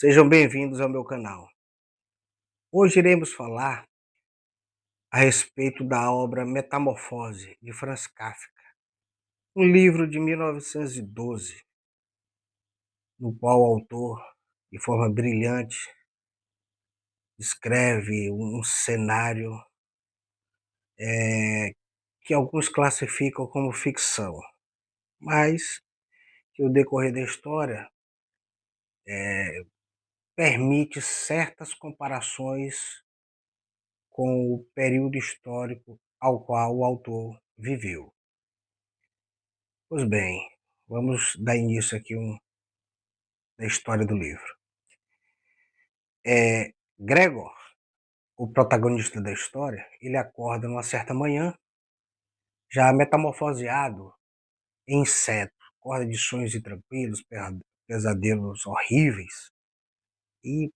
Sejam bem-vindos ao meu canal. Hoje iremos falar a respeito da obra Metamorfose, de Franz Kafka, um livro de 1912, no qual o autor, de forma brilhante, descreve um cenário que alguns classificam como ficção, mas que o decorrer da história permite certas comparações com o período histórico ao qual o autor viveu. Pois bem, vamos dar início aqui na história do livro. Gregor, o protagonista da história, ele acorda numa certa manhã, já metamorfoseado em inseto, acorda de sonhos intranquilos, pesadelos horríveis, e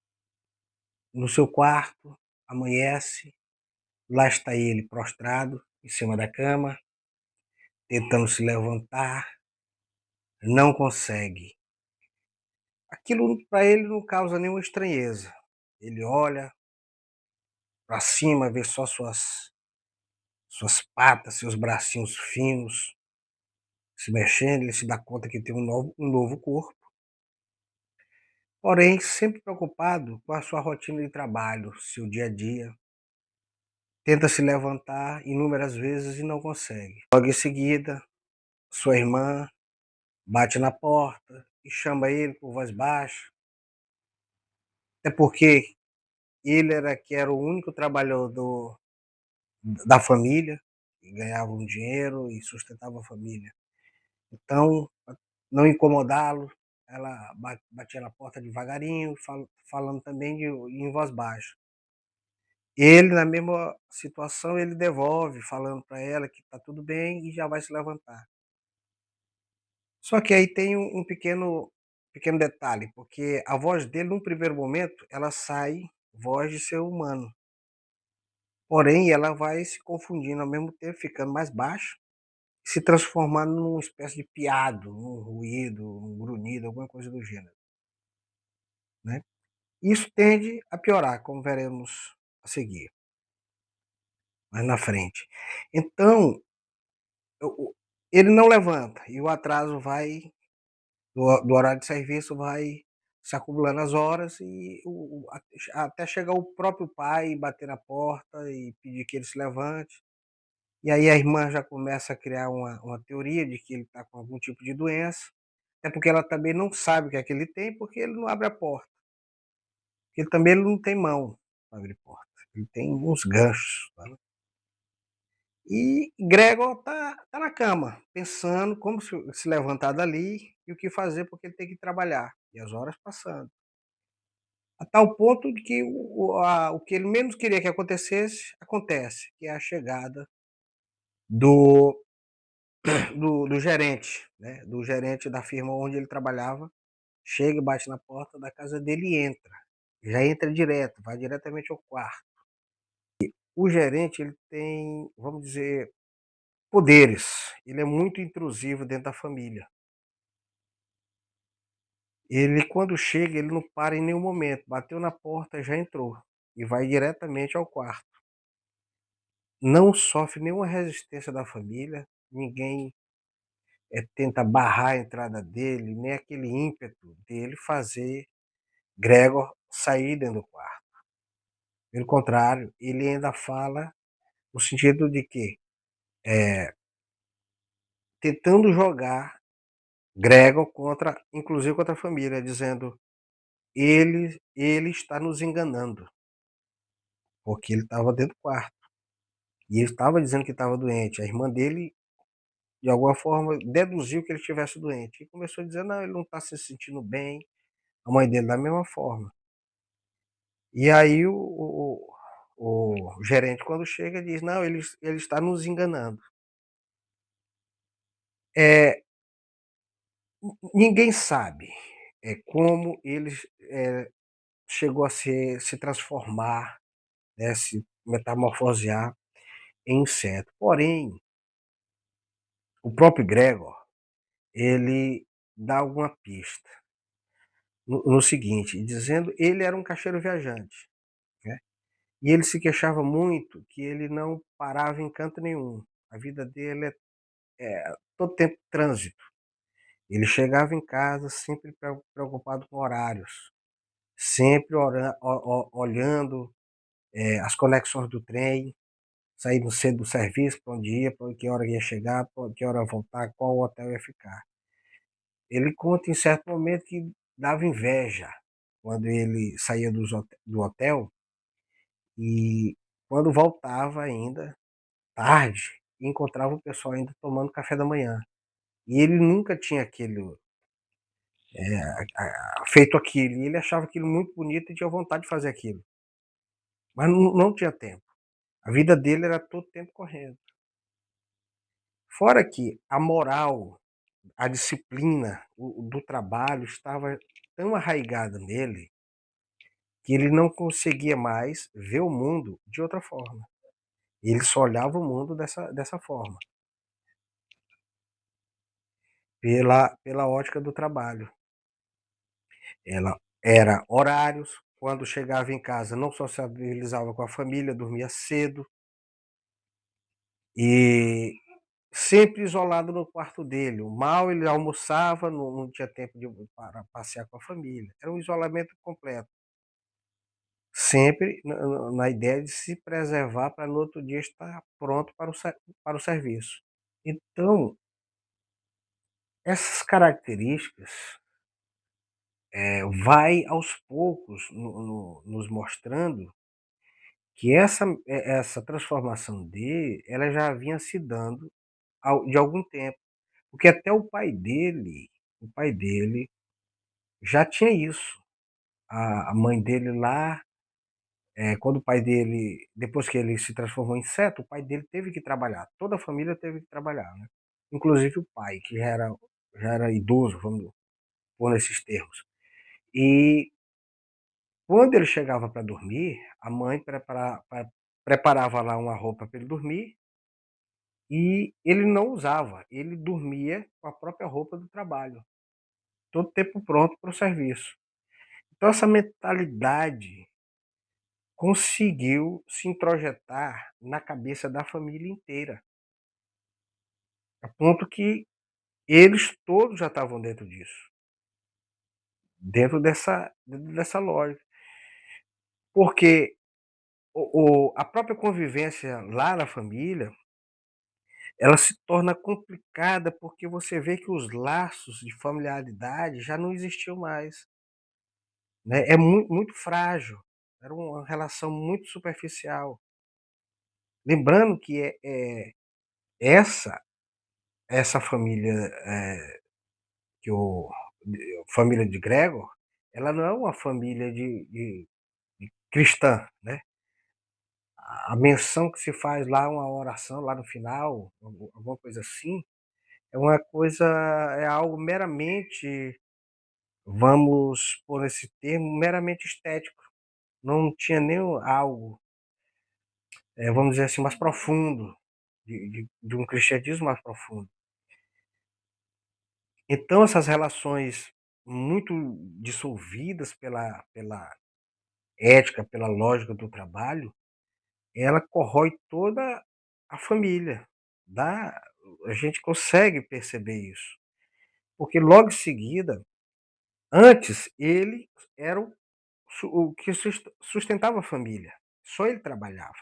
no seu quarto amanhece, lá está ele prostrado em cima da cama, tentando se levantar, não consegue. Aquilo para ele não causa nenhuma estranheza. Ele olha para cima, vê só suas patas, seus bracinhos finos se mexendo, ele se dá conta que tem um novo corpo, porém sempre preocupado com a sua rotina de trabalho, seu dia a dia. Tenta se levantar inúmeras vezes e não consegue. Logo em seguida, sua irmã bate na porta e chama ele por voz baixa, até porque ele era o único trabalhador da família, que ganhava um dinheiro e sustentava a família. Então, pra não incomodá-lo, ela batia na porta devagarinho, falando também em voz baixa. Ele, na mesma situação, ele devolve, falando para ela que está tudo bem e já vai se levantar. Só que aí tem um pequeno detalhe, porque a voz dele, num primeiro momento, ela sai voz de ser humano. Porém, ela vai se confundindo ao mesmo tempo, ficando mais baixa, se transformando numa espécie de piado, num ruído, um grunhido, alguma coisa do gênero, né. Isso tende a piorar, como veremos a seguir, mais na frente. Então, o ele não levanta e o atraso vai do horário de serviço vai se acumulando as horas e até chegar o próprio pai e bater na porta e pedir que ele se levante. E aí a irmã já começa a criar uma teoria de que ele está com algum tipo de doença, até porque ela também não sabe o que é que ele tem, porque ele não abre a porta. Porque também ele não tem mão para abrir porta, ele tem uns ganchos, tá. E Gregor tá na cama, pensando como se levantar dali e o que fazer, porque ele tem que trabalhar, e as horas passando. A tal ponto de que o que ele menos queria que acontecesse, acontece, que é a chegada do do gerente, né, do gerente da firma onde ele trabalhava, chega e bate na porta da casa dele e entra. Já entra direto, vai diretamente ao quarto. O gerente, ele tem, vamos dizer, poderes. Ele é muito intrusivo dentro da família. Ele, quando chega, ele não para em nenhum momento. Bateu na porta, já entrou e vai diretamente ao quarto. Não sofre nenhuma resistência da família, ninguém tenta barrar a entrada dele, nem aquele ímpeto dele fazer Gregor sair dentro do quarto. Pelo contrário, ele ainda fala no sentido de que, tentando jogar Gregor inclusive contra a família, dizendo: "Ele está nos enganando", porque ele estava dentro do quarto, e ele estava dizendo que estava doente. A irmã dele, de alguma forma, deduziu que ele estivesse doente, e começou a dizer: "Não, ele não está se sentindo bem", a mãe dele da mesma forma. E aí o gerente, quando chega, diz: "Não, ele está nos enganando". Eh, Ninguém sabe, como ele, chegou a se transformar, né, se metamorfosear em inseto. Porém, o próprio Gregor, ele dá alguma pista. no seguinte, dizendo ele era um caixeiro viajante, né, e ele se queixava muito que ele não parava em canto nenhum. A vida dele é todo tempo trânsito. Ele chegava em casa sempre preocupado com horários, sempre olhando, as conexões do trem, saindo cedo do serviço, para onde ia, para que hora ia chegar, pra que hora ia voltar, qual hotel ia ficar. Ele conta em certo momento que dava inveja quando ele saía do hotel e quando voltava ainda, tarde, encontrava o pessoal ainda tomando café da manhã. E ele nunca tinha feito aquilo, e ele achava aquilo muito bonito e tinha vontade de fazer aquilo, mas não tinha tempo. A vida dele era todo tempo correndo. Fora que a moral, a disciplina do trabalho estava tão arraigada nele, que ele não conseguia mais ver o mundo de outra forma. Ele só olhava o mundo dessa forma, pela ótica do trabalho. Ela era horários, quando chegava em casa não sociabilizava com a família, dormia cedo, e sempre isolado no quarto dele. Mal ele almoçava, não tinha tempo para passear com a família. Era um isolamento completo. Sempre na ideia de se preservar para no outro dia estar pronto para o serviço. Então, essas características, vai aos poucos nos mostrando que essa transformação dele, ela já vinha se dando de algum tempo, porque até o pai dele já tinha isso. A mãe dele lá, quando o pai dele, depois que ele se transformou em inseto, o pai dele teve que trabalhar, toda a família teve que trabalhar, né, inclusive o pai, que já era idoso, vamos pôr nesses termos. E quando ele chegava para dormir, a mãe preparava lá uma roupa para ele dormir, e ele não usava, ele dormia com a própria roupa do trabalho, todo tempo pronto para o serviço. Então essa mentalidade conseguiu se introjetar na cabeça da família inteira, a ponto que eles todos já estavam dentro disso, dentro dessa lógica. Porque a própria convivência lá na família, ela se torna complicada, porque você vê que os laços de familiaridade já não existiam mais, né, é muito frágil, era uma relação muito superficial. Lembrando que essa essa família, que o família de Gregor, ela não é uma família de cristã, né. A menção que se faz lá, uma oração lá no final, alguma coisa assim, é algo meramente, vamos pôr esse termo, meramente estético. Não tinha nem algo, vamos dizer assim, mais profundo, de um cristianismo mais profundo. Então essas relações muito dissolvidas pela ética, pela lógica do trabalho, ela corrói toda a família, dá a gente consegue perceber isso, porque logo em seguida, antes ele era o que sustentava a família, só ele trabalhava.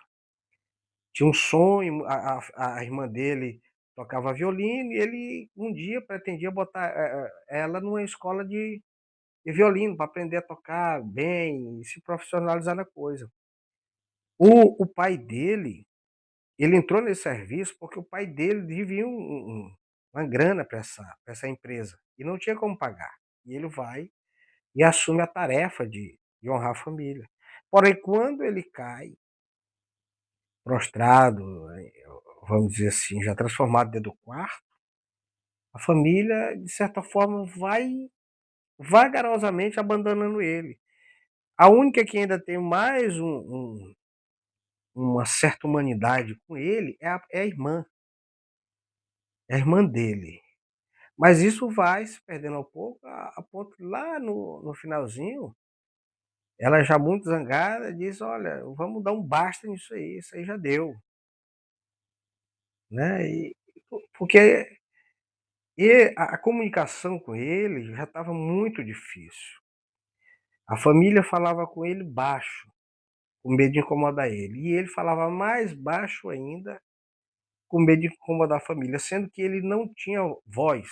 Tinha um sonho, a irmã dele tocava violino e ele um dia pretendia botar, ela numa escola de violino para aprender a tocar bem e se profissionalizar na coisa. O pai dele, ele entrou nesse serviço porque o pai dele devia uma grana para essa empresa e não tinha como pagar. E ele vai e assume a tarefa de honrar a família. Porém, quando ele cai prostrado, vamos dizer assim, já transformado dentro do quarto, a família, de certa forma, vai vagarosamente abandonando ele. A única que ainda tem mais uma certa humanidade com ele é a irmã dele. Mas isso vai se perdendo ao pouco, a ponto que lá no finalzinho, ela já muito zangada diz: "Olha, vamos dar um basta nisso aí, isso aí já deu", né, porque a comunicação com ele já estava muito difícil. A família falava com ele baixo, com medo de incomodar ele, e ele falava mais baixo ainda, com medo de incomodar a família, sendo que ele não tinha voz.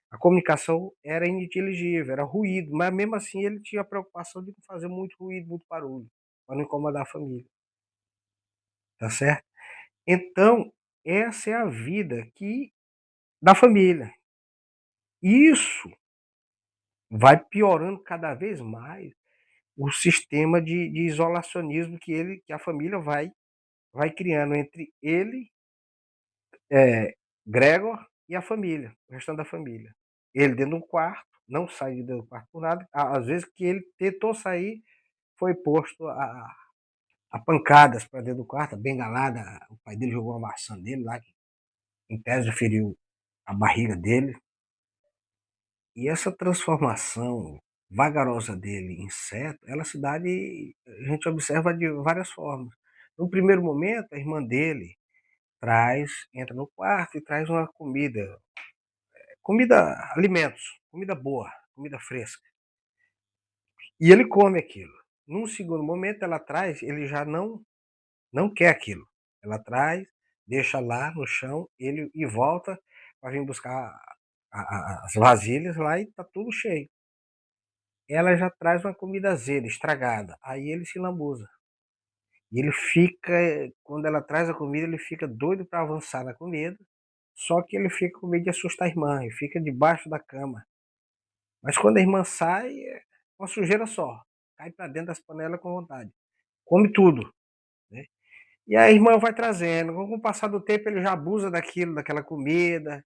A comunicação era ininteligível, era ruído, mas mesmo assim ele tinha a preocupação de não fazer muito ruído, muito barulho, para não incomodar a família, tá certo? Então, essa é a vida que da família. Isso vai piorando cada vez mais o sistema de isolacionismo que a família vai criando entre ele, Gregor e a família, o restante da família. Ele dentro de um quarto, não sai de dentro do quarto por nada. Às vezes que ele tentou sair, foi posto a pancadas para dentro do quarto, bengalada. O pai dele jogou uma maçã dele lá, que em tese feriu a barriga dele. E essa transformação vagarosa dele em inseto, ela se dá a gente observa de várias formas. No primeiro momento, a irmã dele entra no quarto e traz uma alimentos, comida boa, comida fresca. E ele come aquilo. Num segundo momento, ela traz, ele já não quer aquilo. Ela traz, deixa lá no chão, ele e volta para vir buscar as vasilhas lá e tá tudo cheio. Ela já traz uma comida azeda, estragada. Aí ele se lambuza. E ele fica, quando ela traz a comida, ele fica doido para avançar na comida. Só que ele fica com medo de assustar a irmã e fica debaixo da cama. Mas quando a irmã sai, é uma sujeira só. Cai para dentro das panelas com vontade. Come tudo, né. E a irmã vai trazendo. Com o passar do tempo, ele já abusa daquilo, daquela comida.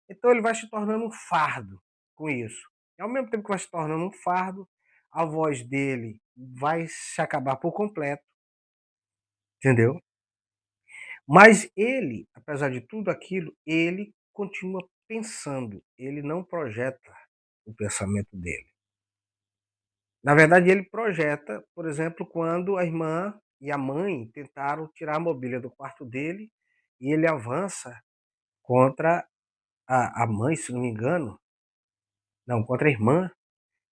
Então ele vai se tornando um fardo com isso. E ao mesmo tempo que vai se tornando um fardo, a voz dele vai se acabar por completo, entendeu? Mas ele, apesar de tudo aquilo, ele continua pensando, ele não projeta o pensamento dele. Na verdade, ele projeta, por exemplo, quando a irmã e a mãe tentaram tirar a mobília do quarto dele, e ele avança contra a mãe, se não me engano, não, contra a irmã,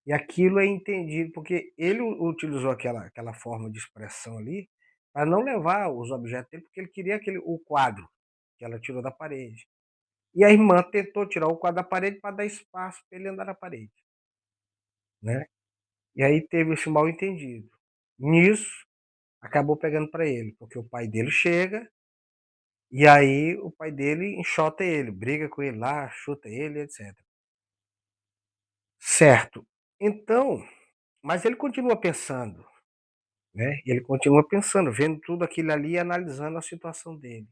e aquilo é entendido, porque ele utilizou aquela forma de expressão ali, para não levar os objetos dele, porque ele queria o quadro que ela tirou da parede. E a irmã tentou tirar o quadro da parede para dar espaço para ele andar na parede, né. E aí teve esse mal entendido. Nisso, acabou pegando para ele, porque o pai dele chega, e aí o pai dele enxota ele, briga com ele lá, chuta ele, etcétera. Certo. Então, mas ele continua pensando, né, ele continua pensando, vendo tudo aquilo ali e analisando a situação dele.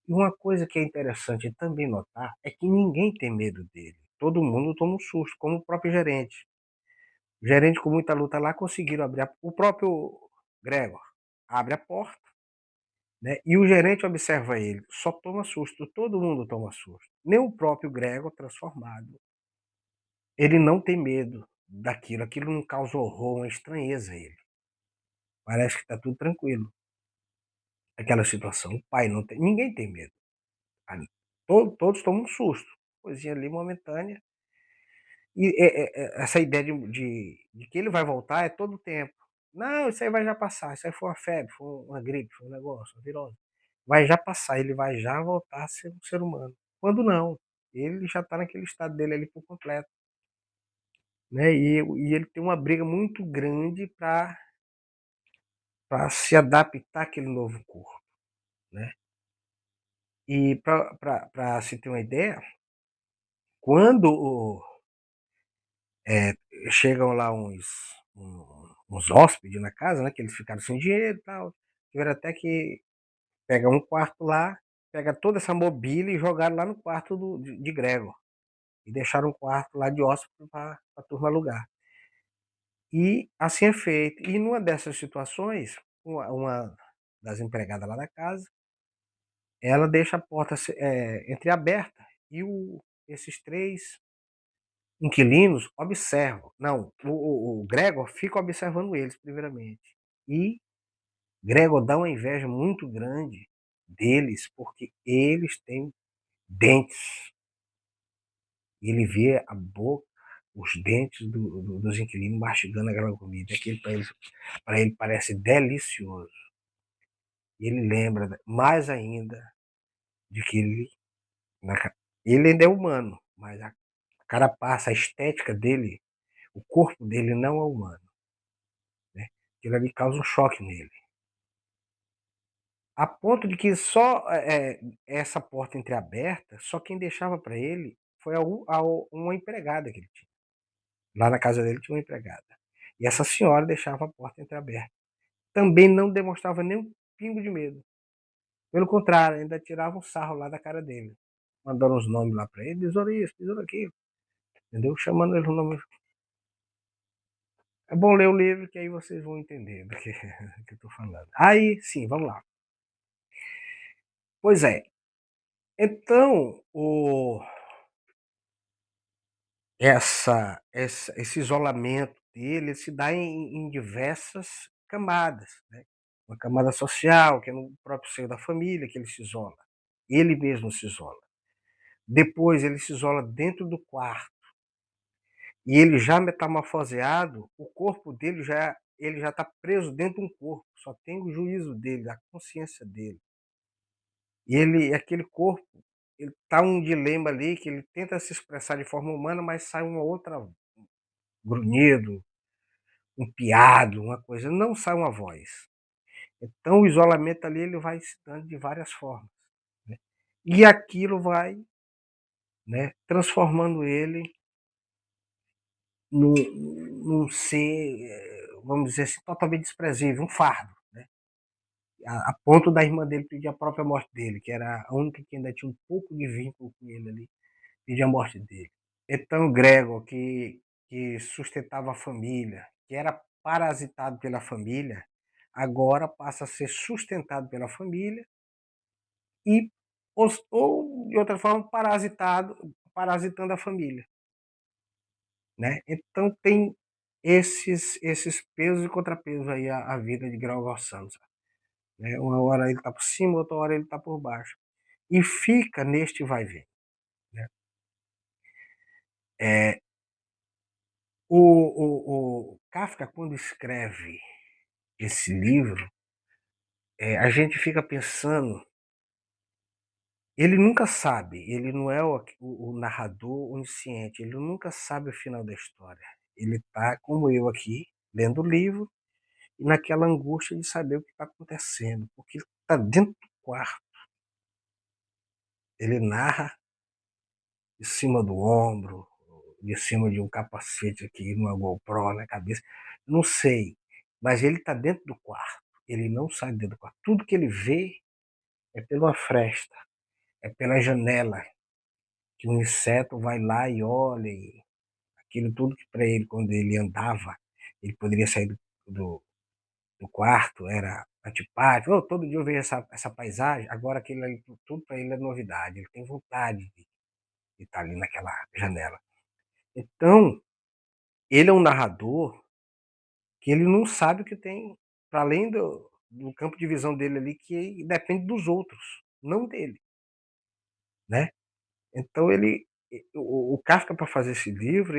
E uma coisa que é interessante também notar é que ninguém tem medo dele, todo mundo toma um susto, como o próprio gerente. O gerente com muita luta lá conseguiram abrir o próprio Gregor abre a porta, né, e o gerente observa ele, só toma susto, todo mundo toma susto. Nem o próprio Gregor transformado, ele não tem medo daquilo, aquilo não causa horror, uma estranheza a ele. Parece que está tudo tranquilo. Aquela situação, o pai não tem, ninguém tem medo. Ali, todos tomam um susto, coisinha ali momentânea. E essa ideia de que ele vai voltar é todo o tempo. Não, isso aí vai já passar, isso aí foi uma febre, foi uma gripe, foi um negócio, uma virose. Vai já passar, ele vai já voltar a ser um ser humano. Quando não, ele já está naquele estado dele ali por completo, né, e ele tem uma briga muito grande para se adaptar àquele novo corpo, né. E para se ter uma ideia, quando eh, chegam lá uns hóspedes na casa, né, que eles ficaram sem dinheiro e tal, tiveram até que pegar um quarto lá, pega toda essa mobília e jogaram lá no quarto de Gregor, e deixaram um quarto lá de hóspede para a turma alugar. E assim é feito. E numa dessas situações, uma das empregadas lá da casa, ela deixa a porta entreaberta e esses 3 inquilinos observam. Não, o Gregor fica observando eles primeiramente. E Gregor dá uma inveja muito grande deles, porque eles têm dentes. Ele vê a boca, os dentes dos inquilinos mastigando aquela comida. Aquilo para ele parece delicioso. E ele lembra mais ainda de que ele ainda é humano, mas a carapaça, a estética dele, o corpo dele não é humano. Né? Aquilo ali causa um choque nele. A ponto de que só essa porta entreaberta, só quem deixava para ele foi uma empregada que ele tinha. Lá na casa dele tinha uma empregada. E essa senhora deixava a porta entreaberta. Também não demonstrava nem um pingo de medo. Pelo contrário, ainda tirava um sarro lá da cara dele. Mandando os nomes lá para ele, tesouro isso, tesouro aquilo. Entendeu? Chamando ele o nome. É bom ler o livro que aí vocês vão entender do que, que eu estou falando. Aí, sim, vamos lá. Pois é. Então, esse isolamento dele se dá em diversas camadas. Né? Uma camada social, que é no próprio seio da família, que ele se isola. Ele mesmo se isola. Depois ele se isola dentro do quarto. E ele já metamorfoseado, o corpo dele ele já está preso dentro de um corpo. Só tem o juízo dele, a consciência dele. E aquele corpo, ele está um dilema ali que ele tenta se expressar de forma humana, mas sai uma outra grunhido, um piado, uma coisa, não sai uma voz. Então o isolamento ali ele vai se dando de várias formas. Né? E aquilo vai, né, transformando ele num ser, vamos dizer assim, totalmente desprezível, um fardo. Né? A ponto da irmã dele pedir a própria morte dele, que era a única que ainda tinha um pouco de vínculo com ele ali, pedir a morte dele. Então Gregor, que sustentava a família, que era parasitado pela família, agora passa a ser sustentado pela família e, ou de outra forma, parasitando a família. Né? Então tem esses pesos e contrapesos aí a vida de Gregor Samsa. Né? Uma hora ele está por cima, outra hora ele está por baixo. E fica neste vai e vem. Né? É, o Kafka, quando escreve esse livro, a gente fica pensando, ele nunca sabe, ele não é o narrador onisciente, ele nunca sabe o final da história. Ele está, como eu aqui, lendo o livro, e naquela angústia de saber o que está acontecendo, porque ele está dentro do quarto. Ele narra de cima do ombro, de cima de um capacete aqui, numa GoPro na cabeça, não sei, mas ele está dentro do quarto, ele não sai dentro do quarto. Tudo que ele vê é pela fresta, é pela janela, que um inseto vai lá e olha, e aquilo tudo que para ele, quando ele andava, ele poderia sair do quarto, era antipático. Oh, todo dia eu vejo essa paisagem, agora aquilo ali, tudo para ele é novidade, ele tem vontade de estar ali naquela janela. Então, ele é um narrador que ele não sabe o que tem, para além do campo de visão dele ali, que depende dos outros, não dele. Né? Então, o Kafka, para fazer esse livro,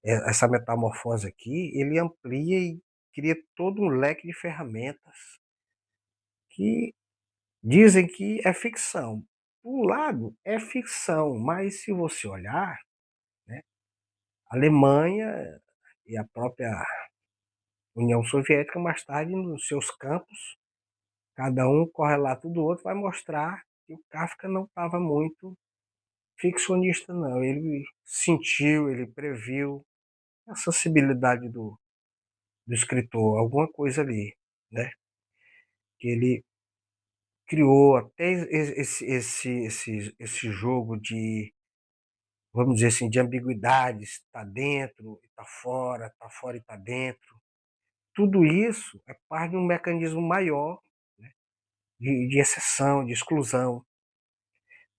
essa metamorfose aqui, ele amplia e cria todo um leque de ferramentas que dizem que é ficção. Por um lado, é ficção, mas se você olhar, né, a Alemanha e a própria União Soviética, mais tarde, nos seus campos, cada um correlato do outro vai mostrar que o Kafka não estava muito ficcionista, não. Ele sentiu, ele previu a sensibilidade do escritor, alguma coisa ali, né? Que ele criou até esse jogo de, vamos dizer assim, de ambiguidades, está dentro, está fora e está dentro. Tudo isso é parte de um mecanismo maior, né, de exceção, de exclusão.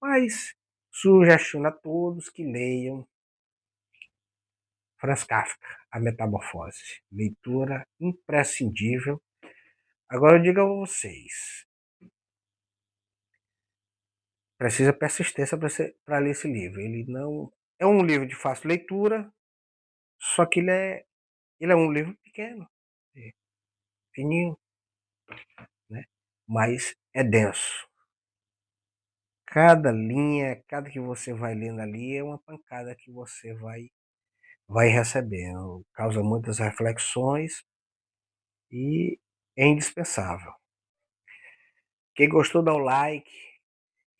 Mas Sugestiono a todos que leiam Franz Kafka, A Metamorfose, leitura imprescindível. Agora eu digo a vocês, precisa persistência para ler esse livro. Ele não é um livro de fácil leitura, só que ele é um livro pequeno, fininho, né? Mas é denso. Cada linha, cada que você vai lendo ali é uma pancada que você vai recebendo. Causa muitas reflexões e é indispensável. Quem gostou, dá o like.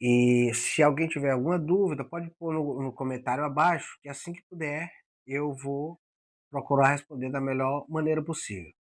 E se alguém tiver alguma dúvida, pode pôr no comentário abaixo, que assim que puder, eu vou procurar responder da melhor maneira possível.